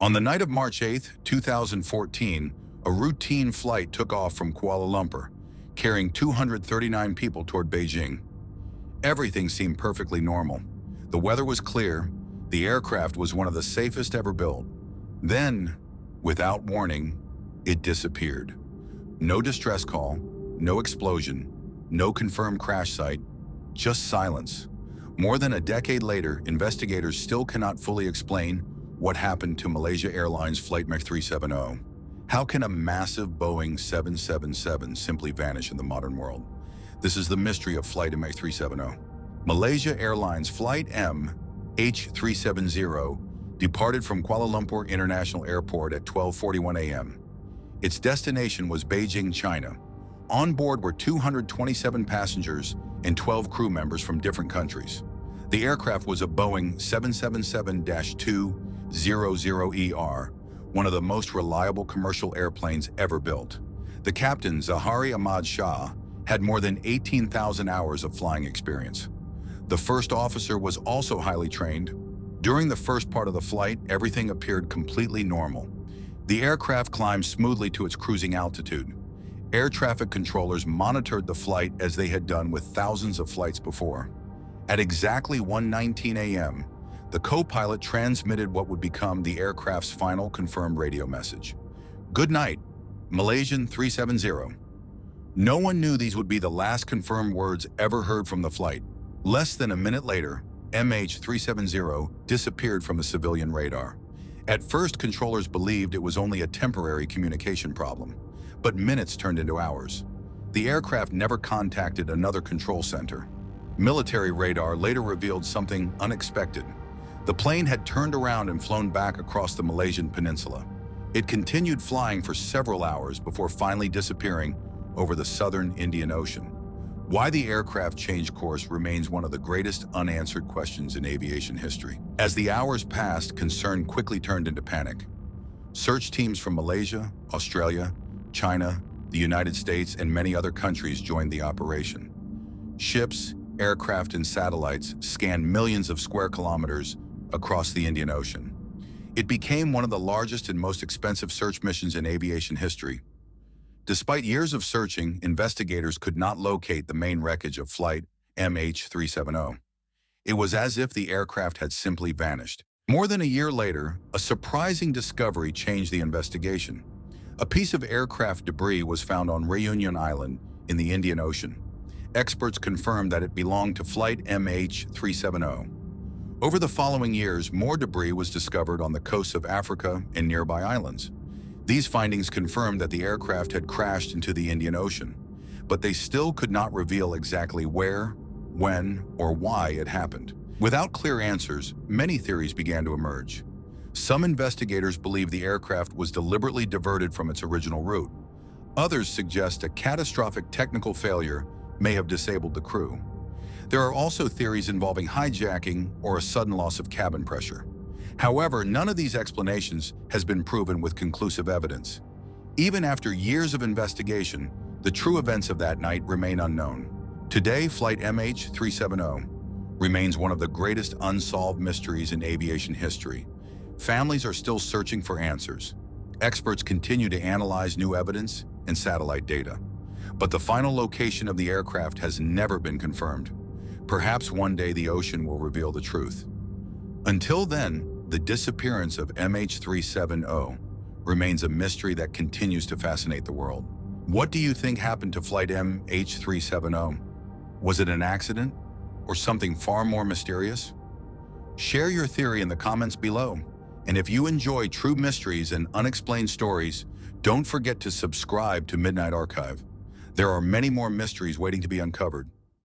On the night of March 8, 2014, a routine flight took off from Kuala Lumpur, carrying 239 people toward Beijing. Everything seemed perfectly normal. The weather was clear. The aircraft was one of the safest ever built. Then, without warning, it disappeared. No distress call, no explosion, no confirmed crash site, just silence. More than a decade later, investigators still cannot fully explain what happened to Malaysia Airlines Flight MH370. How can a massive Boeing 777 simply vanish in the modern world? This is the mystery of Flight MH370. Malaysia Airlines Flight MH370 departed from Kuala Lumpur International Airport at 12:41 a.m. Its destination was Beijing, China. On board were 227 passengers and 12 crew members from different countries. The aircraft was a Boeing 777-200ER, one of the most reliable commercial airplanes ever built. The captain, Zahari Ahmad Shah, had more than 18,000 hours of flying experience. The first officer was also highly trained. During the first part of the flight, everything appeared completely normal. The aircraft climbed smoothly to its cruising altitude. Air traffic controllers monitored the flight as they had done with thousands of flights before. At exactly 1:19 a.m., the co-pilot transmitted what would become the aircraft's final confirmed radio message. "Good night, Malaysian 370. No one knew these would be the last confirmed words ever heard from the flight. Less than a minute later, MH370 disappeared from the civilian radar. At first, controllers believed it was only a temporary communication problem, but minutes turned into hours. The aircraft never contacted another control center. Military radar later revealed something unexpected. The plane had turned around and flown back across the Malaysian peninsula. It continued flying for several hours before finally disappearing over the southern Indian Ocean. Why the aircraft changed course remains one of the greatest unanswered questions in aviation history. As the hours passed, concern quickly turned into panic. Search teams from Malaysia, Australia, China, the United States, and many other countries joined the operation. Ships, aircraft, and satellites scanned millions of square kilometers across the Indian Ocean. It became one of the largest and most expensive search missions in aviation history. Despite years of searching, investigators could not locate the main wreckage of Flight MH370. It was as if the aircraft had simply vanished. More than a year later, a surprising discovery changed the investigation. A piece of aircraft debris was found on Reunion Island in the Indian Ocean. Experts confirmed that it belonged to Flight MH370. Over the following years, more debris was discovered on the coasts of Africa and nearby islands. These findings confirmed that the aircraft had crashed into the Indian Ocean, but they still could not reveal exactly where, when, or why it happened. Without clear answers, many theories began to emerge. Some investigators believe the aircraft was deliberately diverted from its original route. Others suggest a catastrophic technical failure may have disabled the crew. There are also theories involving hijacking or a sudden loss of cabin pressure. However, none of these explanations has been proven with conclusive evidence. Even after years of investigation, the true events of that night remain unknown. Today, Flight MH370 remains one of the greatest unsolved mysteries in aviation history. Families are still searching for answers. Experts continue to analyze new evidence and satellite data. But the final location of the aircraft has never been confirmed. Perhaps one day the ocean will reveal the truth. Until then, the disappearance of MH370 remains a mystery that continues to fascinate the world. What do you think happened to Flight MH370? Was it an accident or something far more mysterious? Share your theory in the comments below. And if you enjoy true mysteries and unexplained stories, don't forget to subscribe to Midnight Archive. There are many more mysteries waiting to be uncovered.